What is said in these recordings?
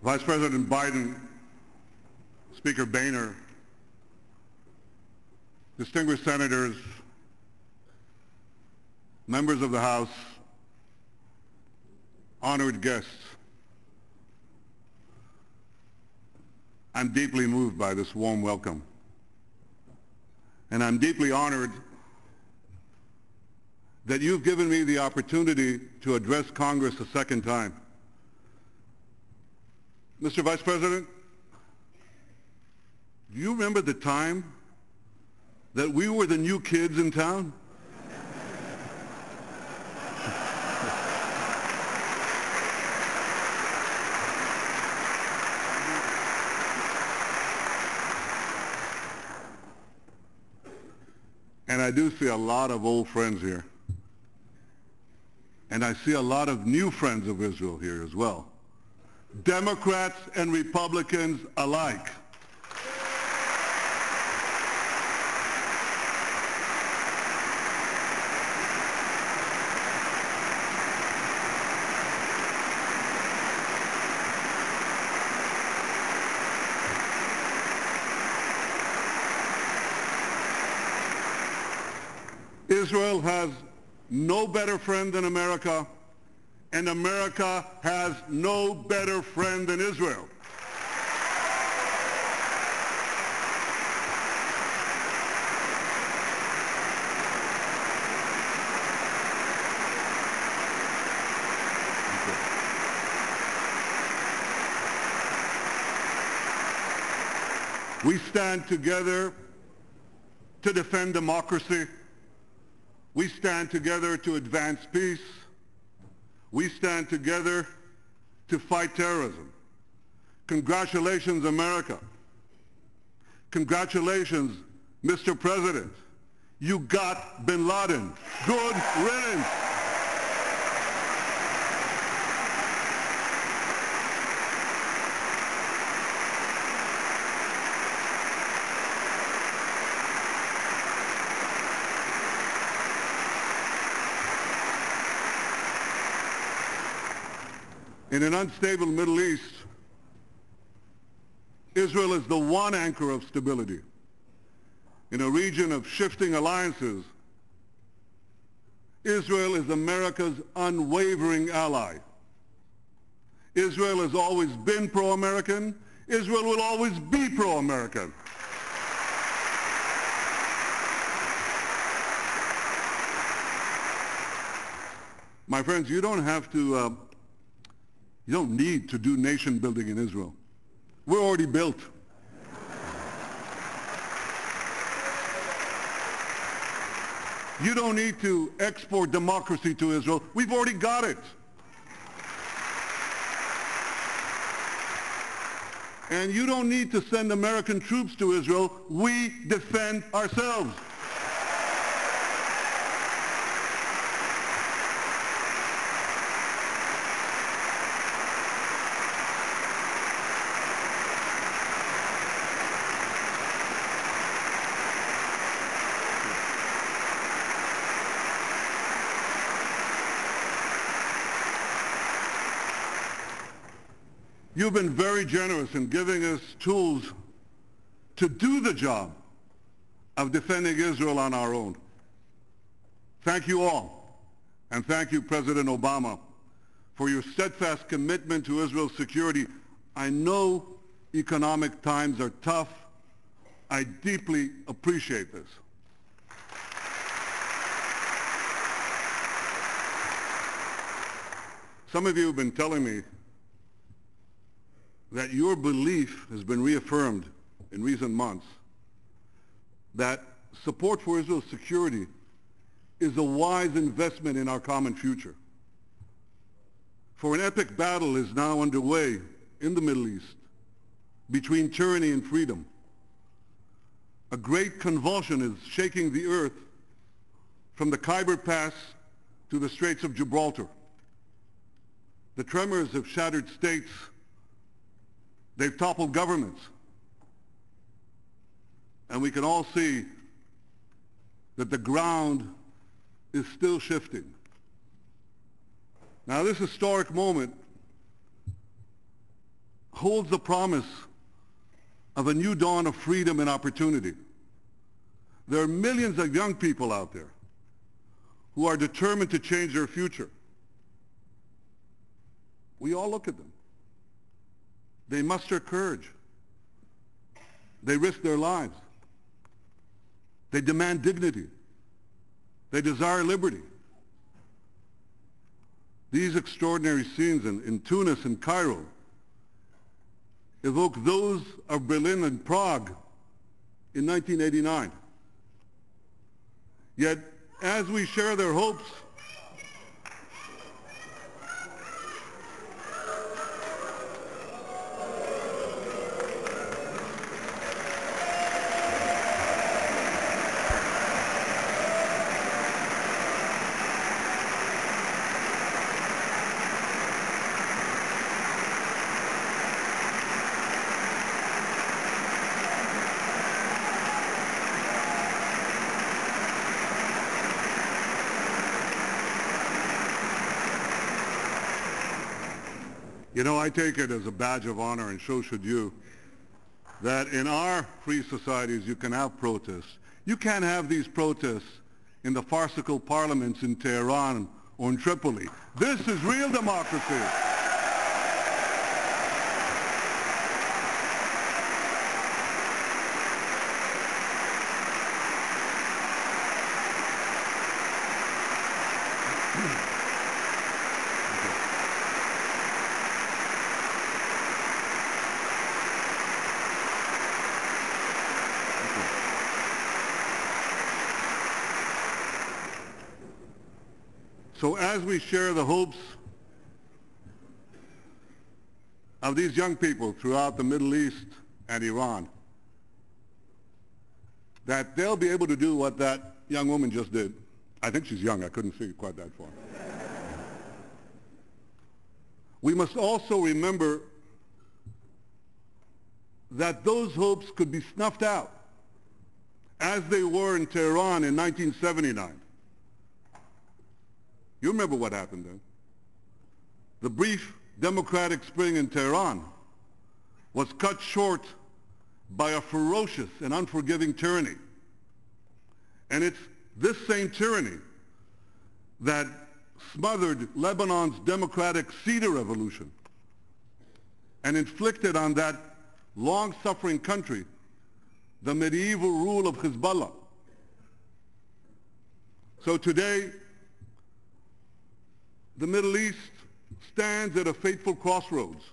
Vice President Biden, Speaker Boehner, distinguished senators, members of the House, honored guests, I'm deeply moved by this warm welcome. And I'm deeply honored that you've given me the opportunity to address Congress a second time. Mr. Vice President, do you remember the time that we were the new kids in town? And I do see a lot of old friends here. And I see a lot of new friends of Israel here as well. Democrats and Republicans alike. Israel has no better friend than America, and America has no better friend than Israel. We stand together to defend democracy. We stand together to advance peace. We stand together to fight terrorism. Congratulations, America. Congratulations, Mr. President. You got bin Laden. Good riddance. In an unstable Middle East, Israel is the one anchor of stability. In a region of shifting alliances, Israel is America's unwavering ally. Israel has always been pro-American. Israel will always be pro-American. My friends, you don't have to you don't need to do nation building in Israel. We're already built. You don't need to export democracy to Israel. We've already got it. And you don't need to send American troops to Israel. We defend ourselves. You've been very generous in giving us tools to do the job of defending Israel on our own. Thank you all, and thank you, President Obama, for your steadfast commitment to Israel's security. I know economic times are tough. I deeply appreciate this. Some of you have been telling me that your belief has been reaffirmed in recent months that support for Israel's security is a wise investment in our common future. For an epic battle is now underway in the Middle East between tyranny and freedom. A great convulsion is shaking the earth from the Khyber Pass to the Straits of Gibraltar. The tremors have shattered states. They've toppled governments. And we can all see that the ground is still shifting. Now, this historic moment holds the promise of a new dawn of freedom and opportunity. There are millions of young people out there who are determined to change their future. We all look at them. They muster courage. They risk their lives. They demand dignity. They desire liberty. These extraordinary scenes in Tunis and Cairo evoke those of Berlin and Prague in 1989. Yet, as we share their hopes, you know, I take it as a badge of honor, and so should you, that in our free societies you can have protests. You can't have these protests in the farcical parliaments in Tehran or in Tripoli. This is real democracy. So as we share the hopes of these young people throughout the Middle East and Iran, that they'll be able to do what that young woman just did. I think she's young. I couldn't see quite that far. We must also remember that those hopes could be snuffed out as they were in Tehran in 1979. You remember what happened then. The brief democratic spring in Tehran was cut short by a ferocious and unforgiving tyranny. And it's this same tyranny that smothered Lebanon's democratic Cedar Revolution and inflicted on that long-suffering country the medieval rule of Hezbollah. So today, the Middle East stands at a fateful crossroads.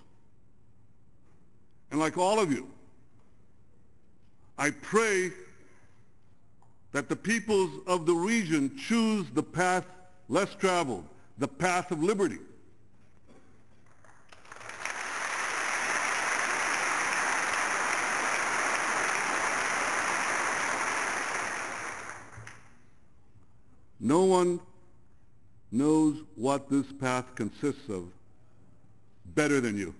And like all of you, I pray that the peoples of the region choose the path less traveled, the path of liberty. No one knows what this path consists of better than you.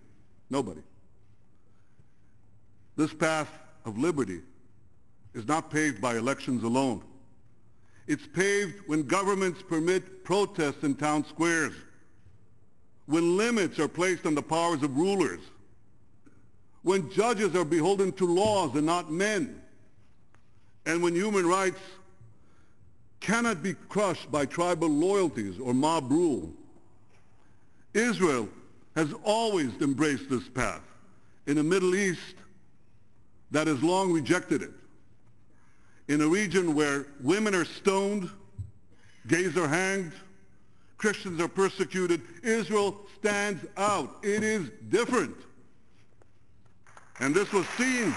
Nobody. This path of liberty is not paved by elections alone. It's paved when governments permit protests in town squares, when limits are placed on the powers of rulers, when judges are beholden to laws and not men, and when human rights cannot be crushed by tribal loyalties or mob rule. Israel has always embraced this path in a Middle East that has long rejected it. In a region where women are stoned, gays are hanged, Christians are persecuted, Israel stands out. It is different. And this was seen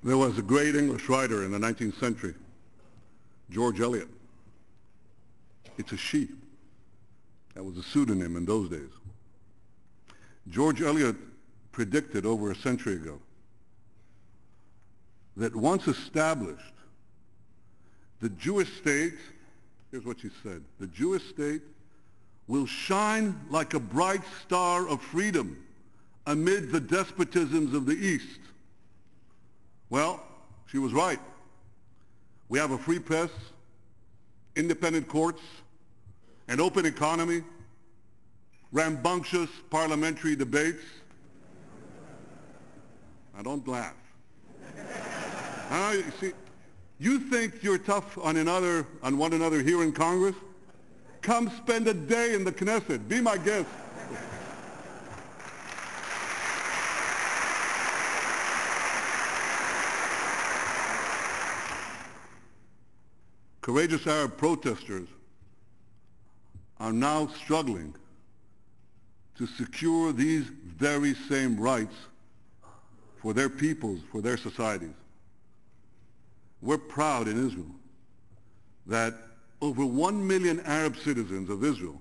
There was a great English writer in the 19th century, George Eliot. It's a she. That was a pseudonym in those days. George Eliot predicted over a century ago that once established, the Jewish state, here's what she said, the Jewish state will shine like a bright star of freedom amid the despotisms of the East. Well, she was right. We have a free press, independent courts, an open economy, rambunctious parliamentary debates. Now don't laugh. You see, you think you're tough on one another here in Congress? Come spend a day in the Knesset. Be my guest. Courageous Arab protesters are now struggling to secure these very same rights for their peoples, for their societies. We're proud in Israel that over 1 million Arab citizens of Israel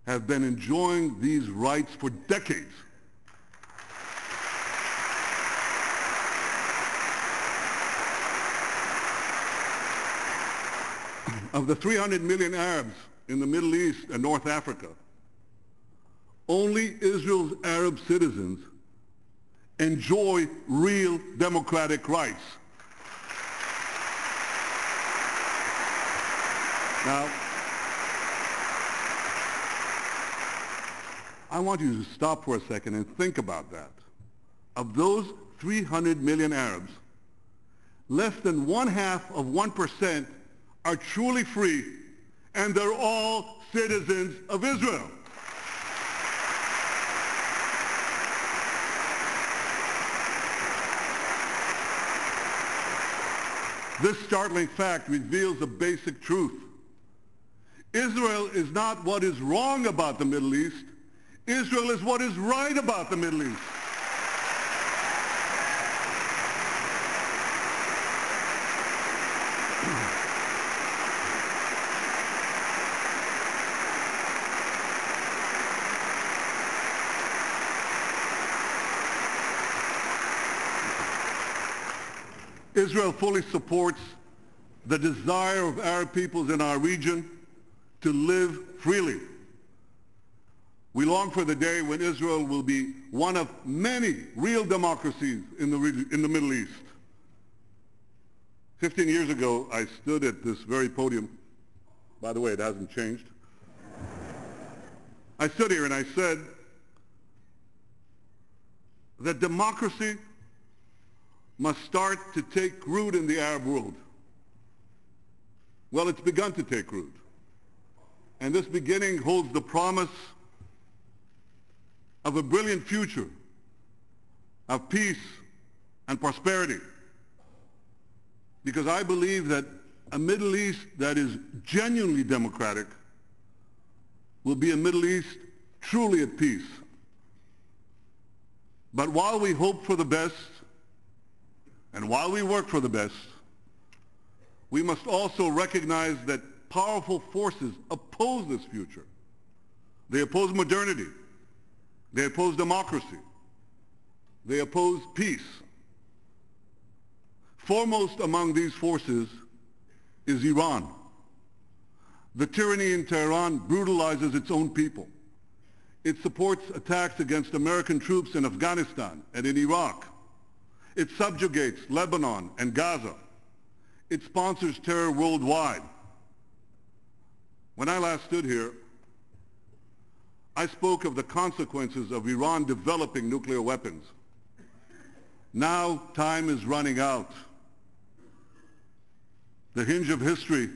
have been enjoying these rights for decades. Of the 300 million Arabs in the Middle East and North Africa, only Israel's Arab citizens enjoy real democratic rights. Now, I want you to stop for a second and think about that. Of those 300 million Arabs, less than 0.5% are truly free, and they're all citizens of Israel. This startling fact reveals a basic truth. Israel is not what is wrong about the Middle East. Israel is what is right about the Middle East. Israel fully supports the desire of Arab peoples in our region to live freely. We long for the day when Israel will be one of many real democracies in the Middle East. 15 years ago, I stood at this very podium. By the way, it hasn't changed. I stood here and I said that democracy must start to take root in the Arab world. Well, it's begun to take root. And this beginning holds the promise of a brilliant future of peace and prosperity. Because I believe that a Middle East that is genuinely democratic will be a Middle East truly at peace. But while we hope for the best, and while we work for the best, we must also recognize that powerful forces oppose this future. They oppose modernity. They oppose democracy. They oppose peace. Foremost among these forces is Iran. The tyranny in Tehran brutalizes its own people. It supports attacks against American troops in Afghanistan and in Iraq. It subjugates Lebanon and Gaza. It sponsors terror worldwide. When I last stood here, I spoke of the consequences of Iran developing nuclear weapons. Now time is running out. The hinge of history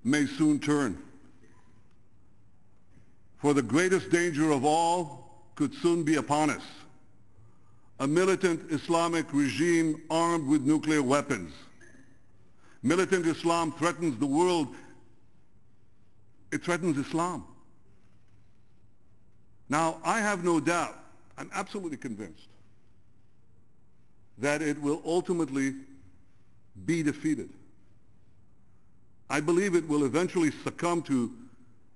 may soon turn. For the greatest danger of all could soon be upon us. A militant Islamic regime armed with nuclear weapons. Militant Islam threatens the world. It threatens Islam. Now, I have no doubt, I'm absolutely convinced, that it will ultimately be defeated. I believe it will eventually succumb to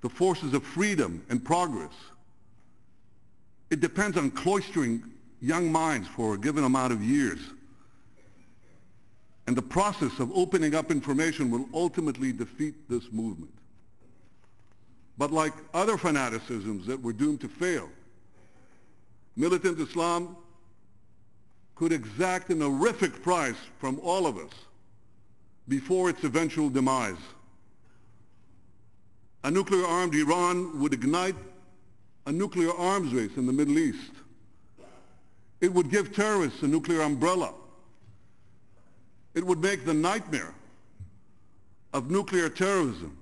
the forces of freedom and progress. It depends on cloistering young minds for a given amount of years. And the process of opening up information will ultimately defeat this movement. But like other fanaticisms that were doomed to fail, militant Islam could exact an horrific price from all of us before its eventual demise. A nuclear-armed Iran would ignite a nuclear arms race in the Middle East. It would give terrorists a nuclear umbrella. It would make the nightmare of nuclear terrorism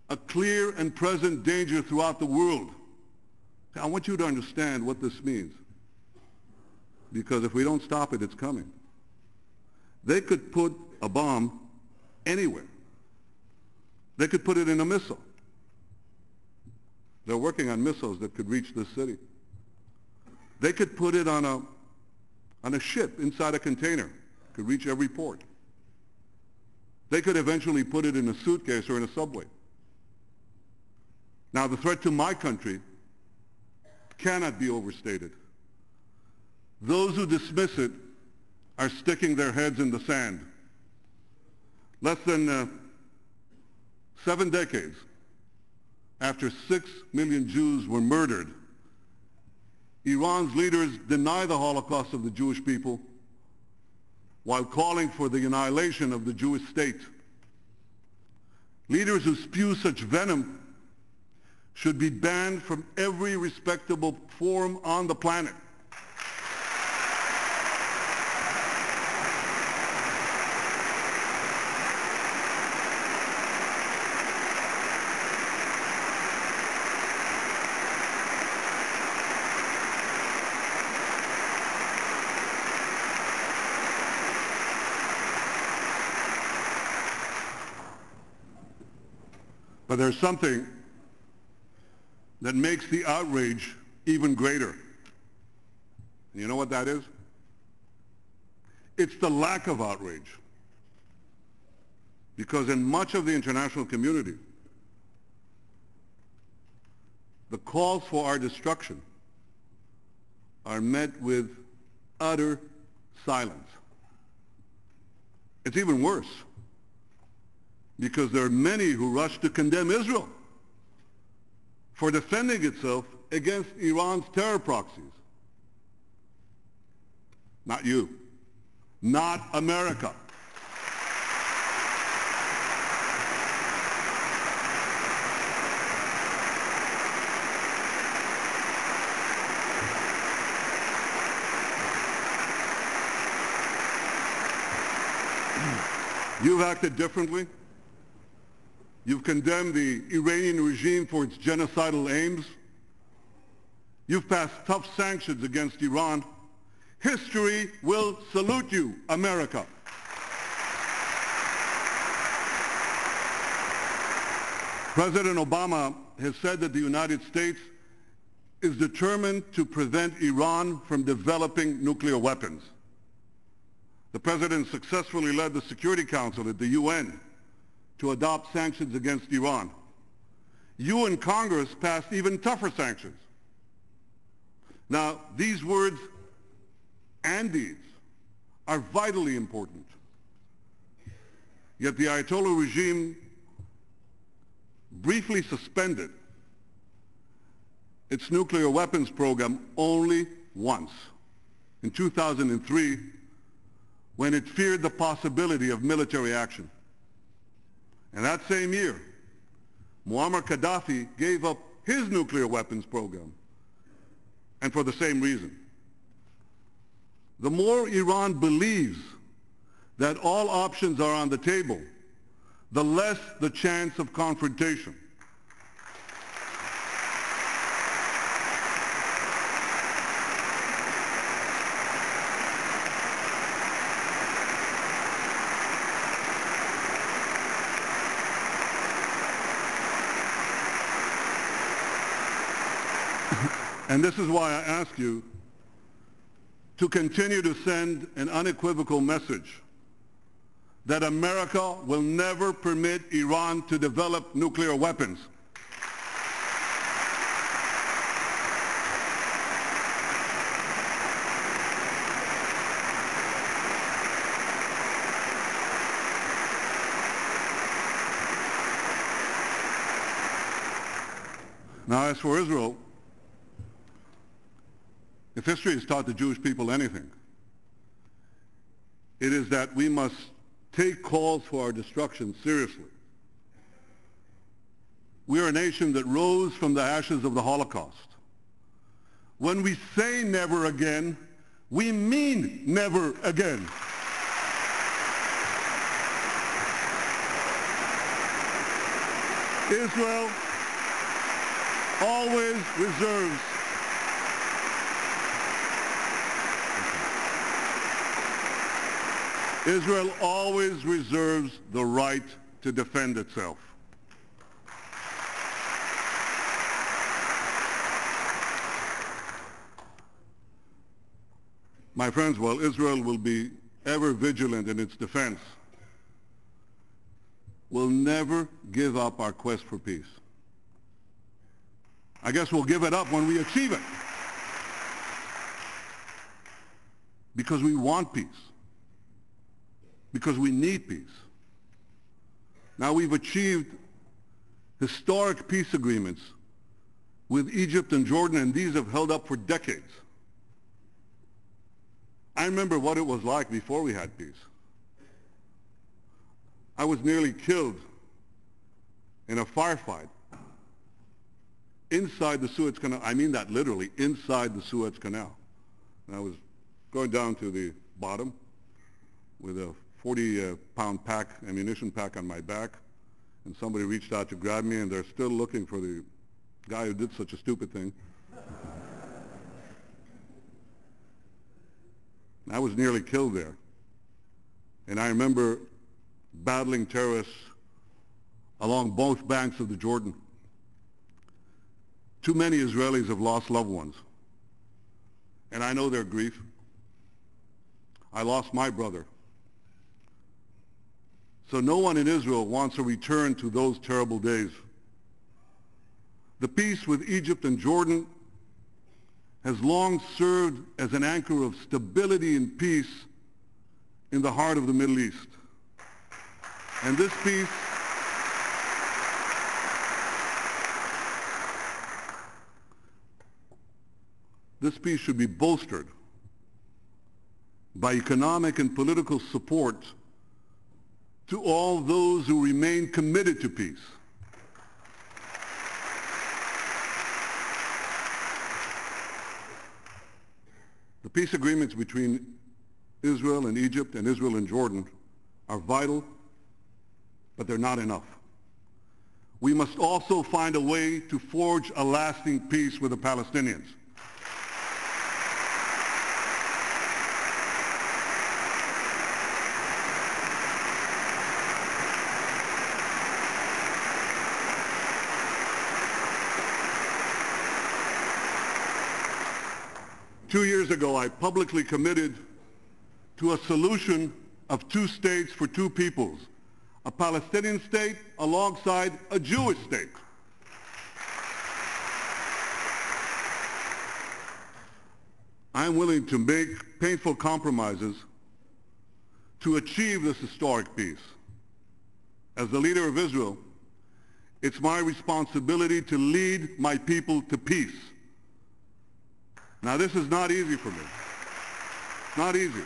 a clear and present danger throughout the world. I want you to understand what this means, because if we don't stop it, it's coming. They could put a bomb anywhere. They could put it in a missile. They're working on missiles that could reach this city. They could put it on a ship inside a container, could reach every port. They could eventually put it in a suitcase or in a subway. Now, the threat to my country cannot be overstated. Those who dismiss it are sticking their heads in the sand. Less than 7 decades after 6 million Jews were murdered, Iran's leaders deny the Holocaust of the Jewish people while calling for the annihilation of the Jewish state. Leaders who spew such venom should be banned from every respectable forum on the planet. But there's something that makes the outrage even greater. And you know what that is? It's the lack of outrage. Because in much of the international community, the calls for our destruction are met with utter silence. It's even worse, because there are many who rush to condemn Israel for defending itself against Iran's terror proxies. Not you. Not America. You've acted differently. You've condemned the Iranian regime for its genocidal aims. You've passed tough sanctions against Iran. History will salute you, America. President Obama has said that the United States is determined to prevent Iran from developing nuclear weapons. The President successfully led the Security Council at the UN to adopt sanctions against Iran. You and Congress passed even tougher sanctions. Now, these words and deeds are vitally important. Yet the Ayatollah regime briefly suspended its nuclear weapons program only once, in 2003, when it feared the possibility of military action. And that same year, Muammar Gaddafi gave up his nuclear weapons program, and for the same reason. The more Iran believes that all options are on the table, the less the chance of confrontation. And this is why I ask you to continue to send an unequivocal message that America will never permit Iran to develop nuclear weapons. Now, as for Israel, if history has taught the Jewish people anything, it is that we must take calls for our destruction seriously. We are a nation that rose from the ashes of the Holocaust. When we say never again, we mean never again. Israel always reserves the right to defend itself. My friends, while Israel will be ever vigilant in its defense, we'll never give up our quest for peace. I guess we'll give it up when we achieve it. Because we want peace. Because we need peace. Now we've achieved historic peace agreements with Egypt and Jordan, and these have held up for decades. I remember what it was like before we had peace. I was nearly killed in a firefight inside the Suez Canal. I mean that literally, inside the Suez Canal. And I was going down to the bottom with a 40-pound ammunition pack on my back, and somebody reached out to grab me, and they're still looking for the guy who did such a stupid thing. I was nearly killed there. And I remember battling terrorists along both banks of the Jordan. Too many Israelis have lost loved ones. And I know their grief. I lost my brother. So no one in Israel wants a return to those terrible days. The peace with Egypt and Jordan has long served as an anchor of stability and peace in the heart of the Middle East. And this peace should be bolstered by economic and political support to all those who remain committed to peace. The peace agreements between Israel and Egypt and Israel and Jordan are vital, but they're not enough. We must also find a way to forge a lasting peace with the Palestinians. Two years ago, I publicly committed to a solution of two states for two peoples, a Palestinian state alongside a Jewish state. I'm willing to make painful compromises to achieve this historic peace. As the leader of Israel, it's my responsibility to lead my people to peace. Now, this is not easy for me. Not easy.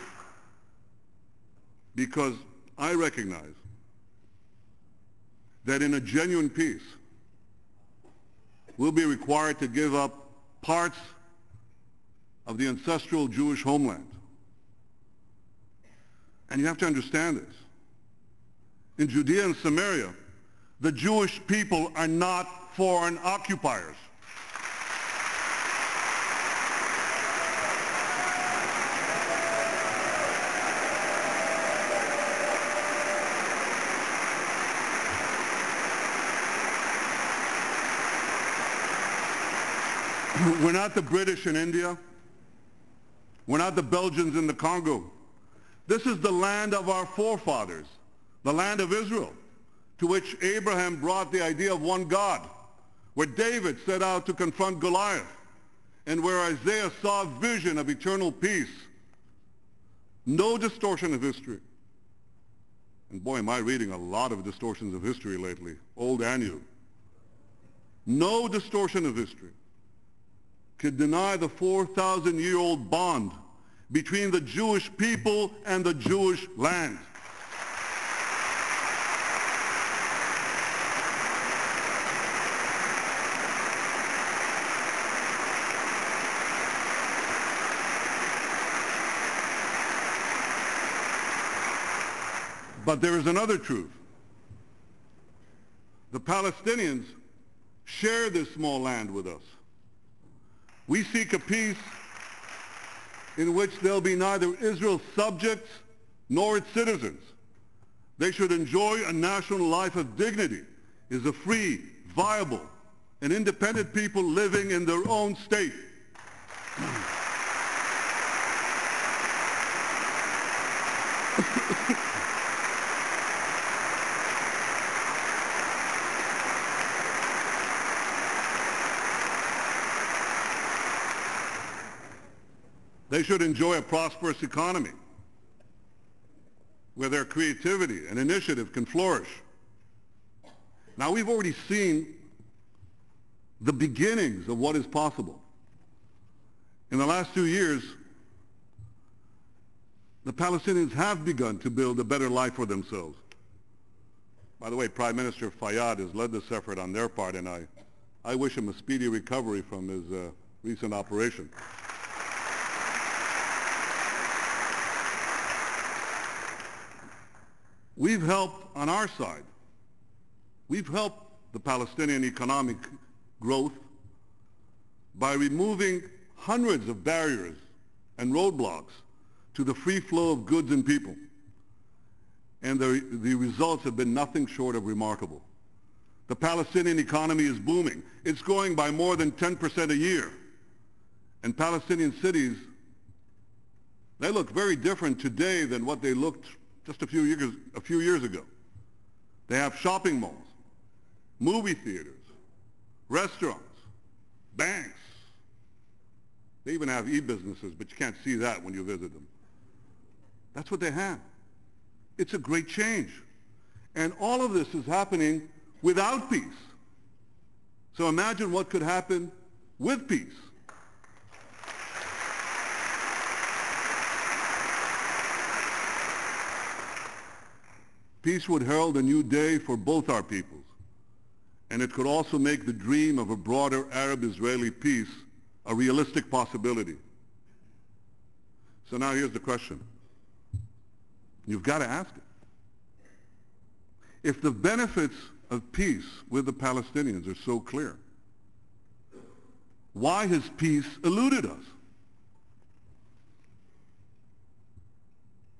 Because I recognize that in a genuine peace, we'll be required to give up parts of the ancestral Jewish homeland. And you have to understand this. In Judea and Samaria, the Jewish people are not foreign occupiers. We're not the British in India. We're not the Belgians in the Congo. This is the land of our forefathers, the land of Israel, to which Abraham brought the idea of one God, where David set out to confront Goliath, and where Isaiah saw a vision of eternal peace. No distortion of history. And boy, am I reading a lot of distortions of history lately, old and new. no distortion of history could deny the 4,000-year-old bond between the Jewish people and the Jewish land. But there is another truth. The Palestinians share this small land with us. We seek a peace in which there'll be neither Israel's subjects nor its citizens. They should enjoy a national life of dignity as a free, viable, and independent people living in their own state. They should enjoy a prosperous economy where their creativity and initiative can flourish. Now, we've already seen the beginnings of what is possible. In the last 2 years, the Palestinians have begun to build a better life for themselves. By the way, Prime Minister Fayyad has led this effort on their part, and I wish him a speedy recovery from his recent operation. We've helped on our side. We've helped the Palestinian economic growth by removing hundreds of barriers and roadblocks to the free flow of goods and people. And the results have been nothing short of remarkable. The Palestinian economy is booming. It's growing by more than 10% a year. And Palestinian cities, they look very different today than what they looked just a few years ago. They have shopping malls, movie theaters, restaurants, banks. They even have e-businesses, but you can't see that when you visit them. That's what they have. It's a great change. And all of this is happening without peace. So imagine what could happen with peace. Peace would herald a new day for both our peoples, and it could also make the dream of a broader Arab-Israeli peace a realistic possibility. So now here's the question. You've got to ask it. If the benefits of peace with the Palestinians are so clear, why has peace eluded us?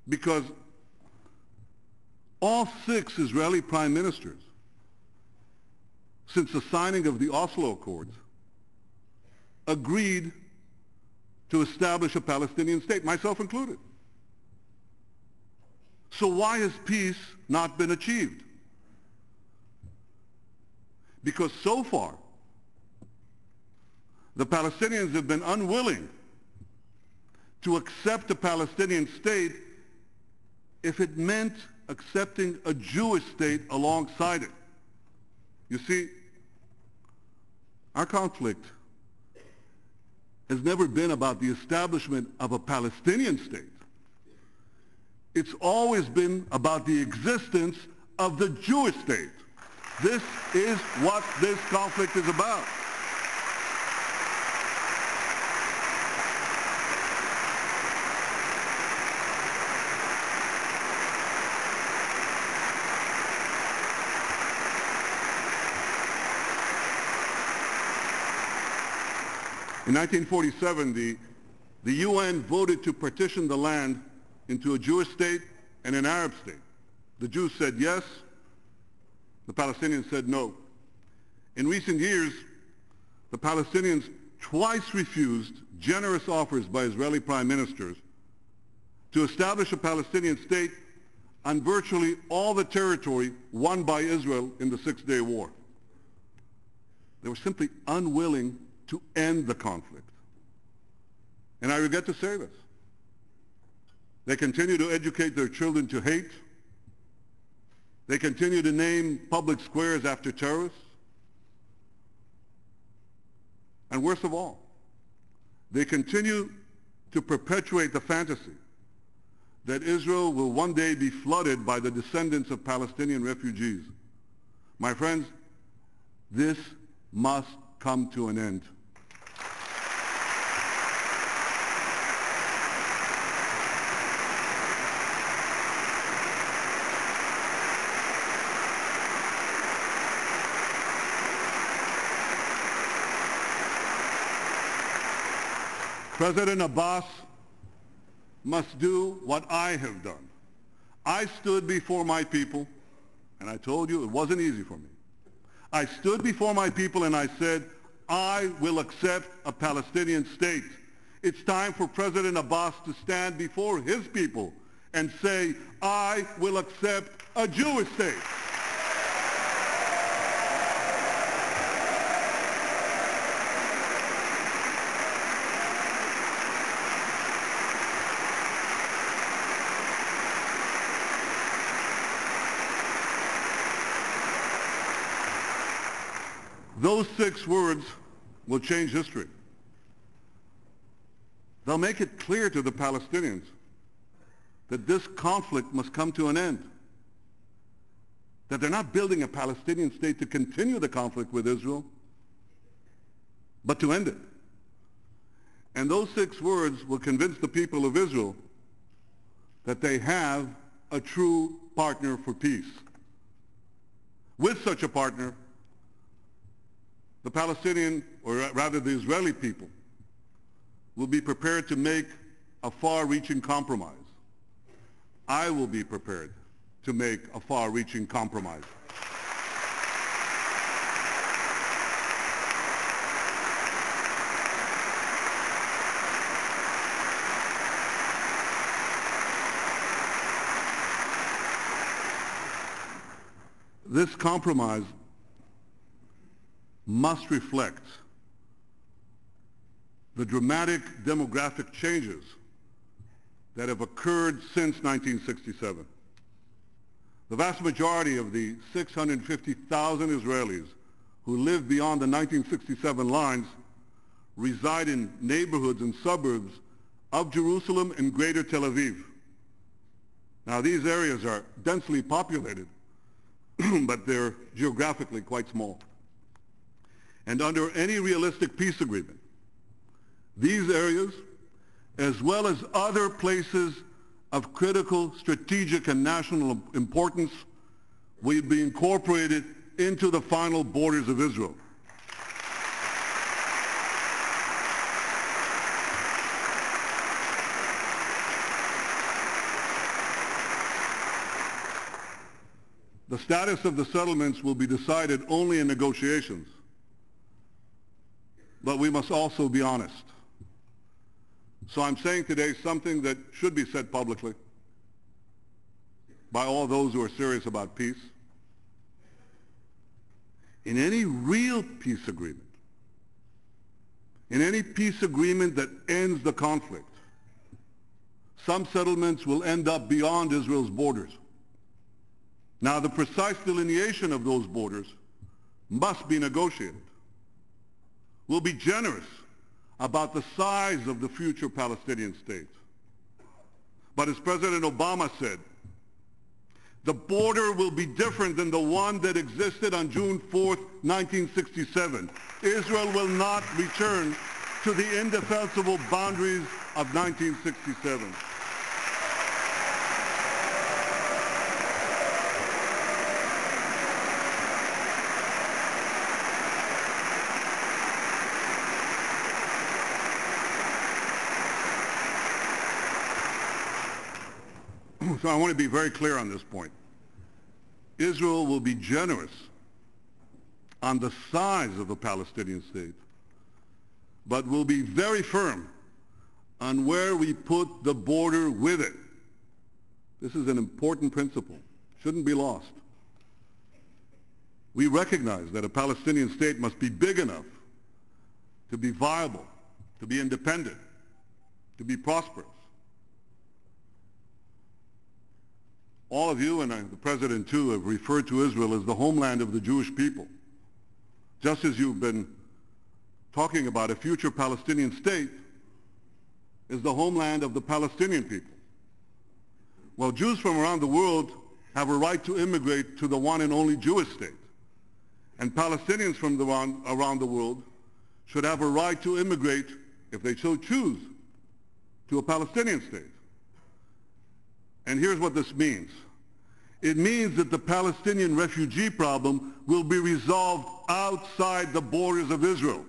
Because all 6 Israeli prime ministers, since the signing of the Oslo Accords, agreed to establish a Palestinian state, myself included. So why has peace not been achieved? Because so far, the Palestinians have been unwilling to accept a Palestinian state if it meant accepting a Jewish state alongside it. You see, our conflict has never been about the establishment of a Palestinian state. It's always been about the existence of the Jewish state. This is what this conflict is about. In 1947, the UN voted to partition the land into a Jewish state and an Arab state. The Jews said yes, the Palestinians said no. In recent years, the Palestinians twice refused generous offers by Israeli prime ministers to establish a Palestinian state on virtually all the territory won by Israel in the Six-Day War. They were simply unwilling to end the conflict. And I regret to say this. They continue to educate their children to hate. They continue to name public squares after terrorists. And worst of all, they continue to perpetuate the fantasy that Israel will one day be flooded by the descendants of Palestinian refugees. My friends, this must come to an end. President Abbas must do what I have done. I stood before my people, and I told you it wasn't easy for me. I stood before my people and I said, I will accept a Palestinian state. It's time for President Abbas to stand before his people and say, I will accept a Jewish state. Those 6 words will change history. They'll make it clear to the Palestinians that this conflict must come to an end, that they're not building a Palestinian state to continue the conflict with Israel, but to end it. And those 6 words will convince the people of Israel that they have a true partner for peace. With such a partner, the Palestinian, or rather the Israeli people, will be prepared to make a far-reaching compromise. I will be prepared to make a far-reaching compromise. This compromise must reflect the dramatic demographic changes that have occurred since 1967. The vast majority of the 650,000 Israelis who live beyond the 1967 lines reside in neighborhoods and suburbs of Jerusalem and Greater Tel Aviv. Now, these areas are densely populated, but they're geographically quite small. And under any realistic peace agreement, these areas, as well as other places of critical strategic and national importance, will be incorporated into the final borders of Israel. The status of the settlements will be decided only in negotiations. But we must also be honest. So I'm saying today something that should be said publicly by all those who are serious about peace. In any real peace agreement, in any peace agreement that ends the conflict, some settlements will end up beyond Israel's borders. Now, the precise delineation of those borders must be negotiated. We'll be generous about the size of the future Palestinian state. But as President Obama said, the border will be different than the one that existed on June 4th, 1967. Israel will not return to the indefensible boundaries of 1967. So I want to be very clear on this point. Israel will be generous on the size of the Palestinian state, but will be very firm on where we put the border with it. This is an important principle. Shouldn't be lost. We recognize that a Palestinian state must be big enough to be viable, to be independent, to be prosperous. All of you, and the President too, have referred to Israel as the homeland of the Jewish people, just as you've been talking about a future Palestinian state is the homeland of the Palestinian people. Well, Jews from around the world have a right to immigrate to the one and only Jewish state. And Palestinians from around the world should have a right to immigrate, if they so choose, to a Palestinian state. And here's what this means. It means that the Palestinian refugee problem will be resolved outside the borders of Israel.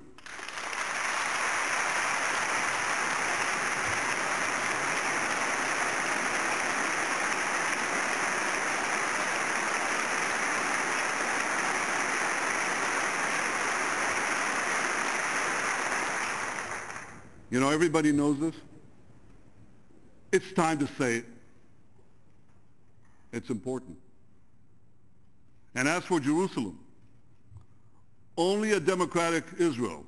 You know, everybody knows this. It's time to say it. It's important. And as for Jerusalem, only a democratic Israel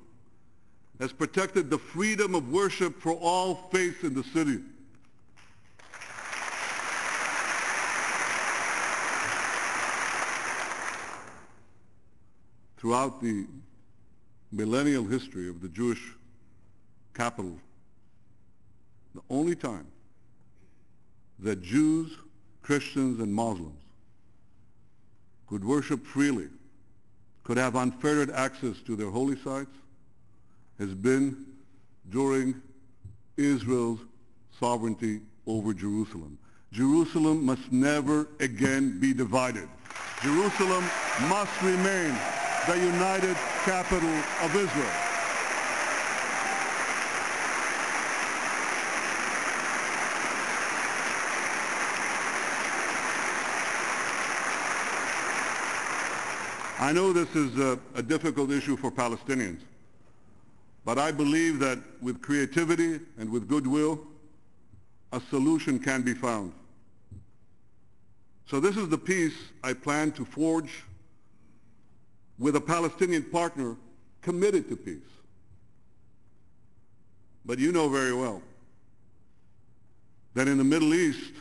has protected the freedom of worship for all faiths in the city. Throughout the millennial history of the Jewish capital, the only time that Jews, Christians, and Muslims could worship freely, could have unfettered access to their holy sites, has been during Israel's sovereignty over Jerusalem. Jerusalem must never again be divided. Jerusalem must remain the united capital of Israel. I know this is a difficult issue for Palestinians, but I believe that with creativity and with goodwill, a solution can be found. So this is the peace I plan to forge with a Palestinian partner committed to peace. But you know very well that in the Middle East,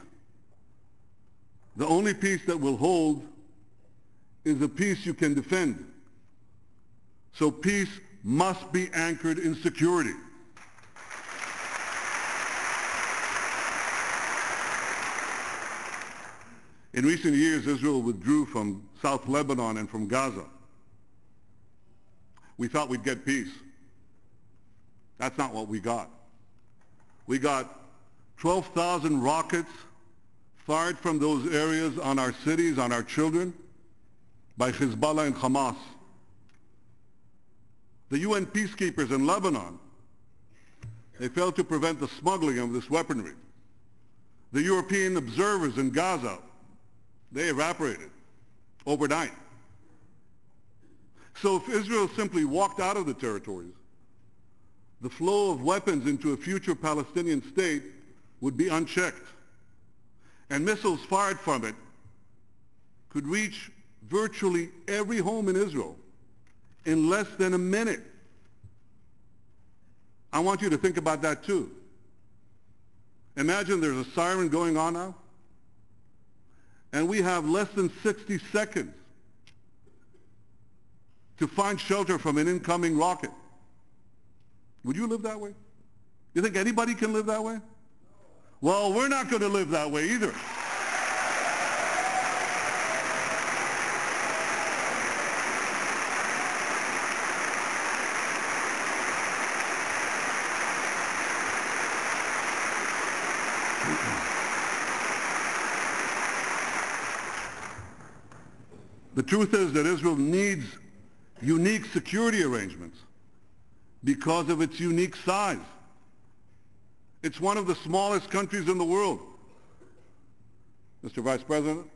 the only peace that will hold is a peace you can defend. So peace must be anchored in security. In recent years, Israel withdrew from South Lebanon and from Gaza. We thought we'd get peace. That's not what we got. We got 12,000 rockets fired from those areas on our cities, on our children, by Hezbollah and Hamas. The UN peacekeepers in Lebanon, they failed to prevent the smuggling of this weaponry. The European observers in Gaza, they evaporated overnight. So if Israel simply walked out of the territories, the flow of weapons into a future Palestinian state would be unchecked. And missiles fired from it could reach virtually every home in Israel in less than a minute. I want you to think about that too. Imagine there's a siren going on now, and we have less than 60 seconds to find shelter from an incoming rocket. Would you live that way? You think anybody can live that way? Well, we're not going to live that way either. The truth is that Israel needs unique security arrangements because of its unique size. It's one of the smallest countries in the world. Mr. Vice President,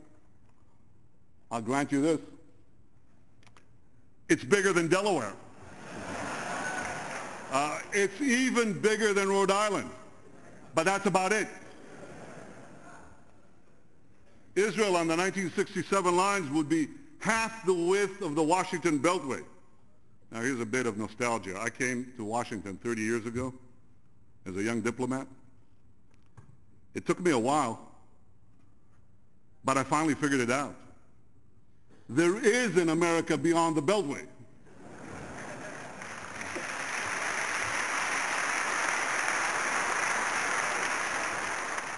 I'll grant you this. It's bigger than Delaware. It's even bigger than Rhode Island, but that's about it. Israel on the 1967 lines would be half the width of the Washington Beltway. Now here's a bit of nostalgia. I came to Washington 30 years ago as a young diplomat. It took me a while, but I finally figured it out. There is an America beyond the Beltway.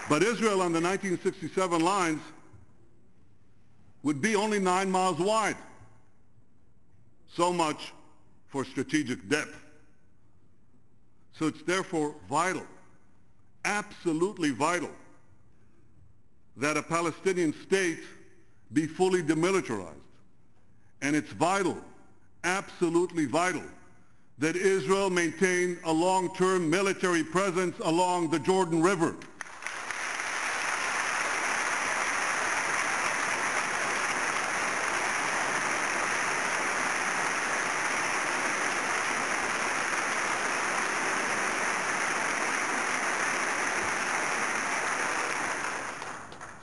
But Israel on the 1967 lines would be only 9 miles wide. So much for strategic depth. So it's therefore vital, absolutely vital, that a Palestinian state be fully demilitarized. And it's vital, absolutely vital, that Israel maintain a long-term military presence along the Jordan River.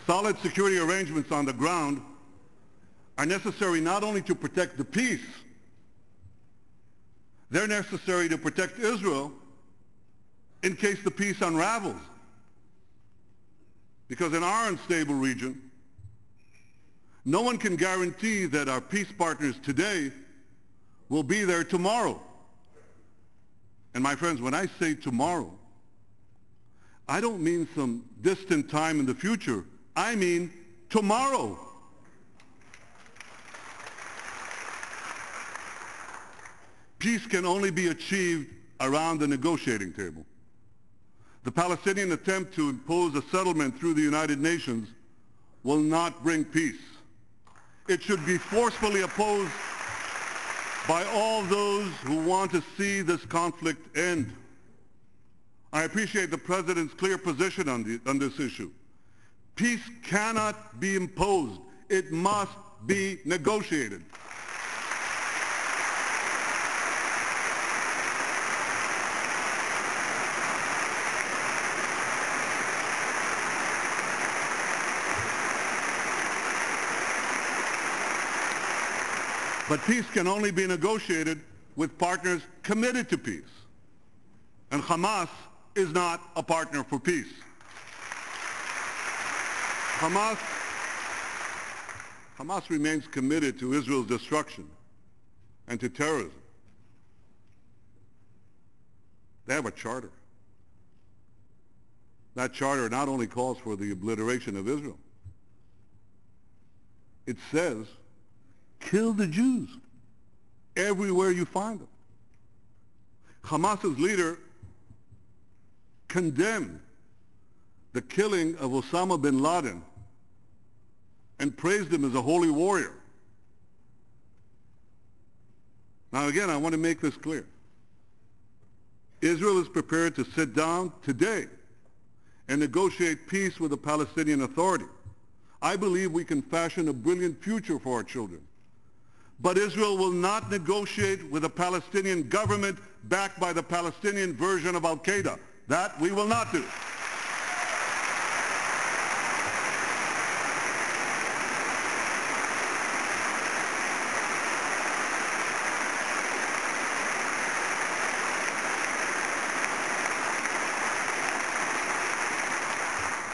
Solid security arrangements on the ground are necessary not only to protect the peace, they're necessary to protect Israel in case the peace unravels. Because in our unstable region, no one can guarantee that our peace partners today will be there tomorrow. And my friends, when I say tomorrow, I don't mean some distant time in the future. I mean tomorrow. Peace can only be achieved around the negotiating table. The Palestinian attempt to impose a settlement through the United Nations will not bring peace. It should be forcefully opposed by all those who want to see this conflict end. I appreciate the President's clear position on this issue. Peace cannot be imposed. It must be negotiated. But peace can only be negotiated with partners committed to peace. And Hamas is not a partner for peace. Hamas remains committed to Israel's destruction and to terrorism. They have a charter. That charter not only calls for the obliteration of Israel, it says, kill the Jews everywhere you find them. Hamas's leader condemned the killing of Osama bin Laden and praised him as a holy warrior. Now again, I want to make this clear. Israel is prepared to sit down today and negotiate peace with the Palestinian Authority. I believe we can fashion a brilliant future for our children. But Israel will not negotiate with a Palestinian government backed by the Palestinian version of Al-Qaeda. That we will not do.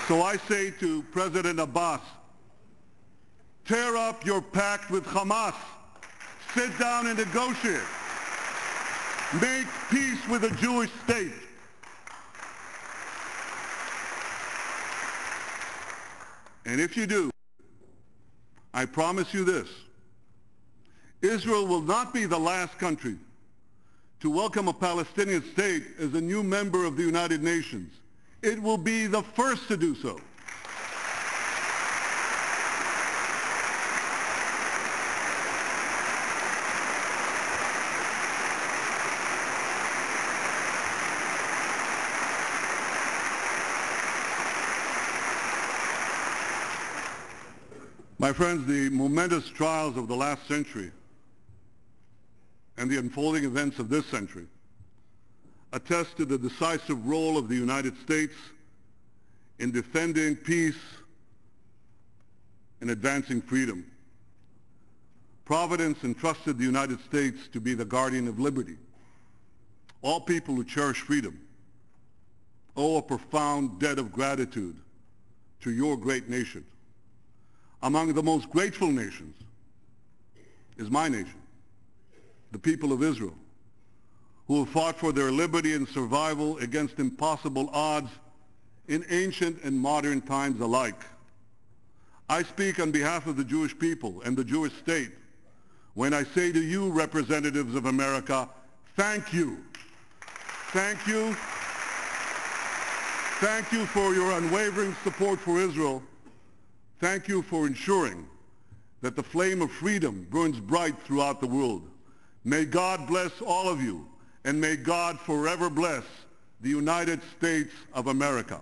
So I say to President Abbas, tear up your pact with Hamas. Sit down and negotiate. Make peace with a Jewish state. And if you do, I promise you this, Israel will not be the last country to welcome a Palestinian state as a new member of the United Nations. It will be the first to do so. My friends, the momentous trials of the last century and the unfolding events of this century attest to the decisive role of the United States in defending peace and advancing freedom. Providence entrusted the United States to be the guardian of liberty. All people who cherish freedom owe a profound debt of gratitude to your great nation. Among the most grateful nations is my nation, the people of Israel, who have fought for their liberty and survival against impossible odds in ancient and modern times alike. I speak on behalf of the Jewish people and the Jewish state when I say to you, representatives of America, thank you. Thank you. Thank you for your unwavering support for Israel. Thank you for ensuring that the flame of freedom burns bright throughout the world. May God bless all of you, and may God forever bless the United States of America.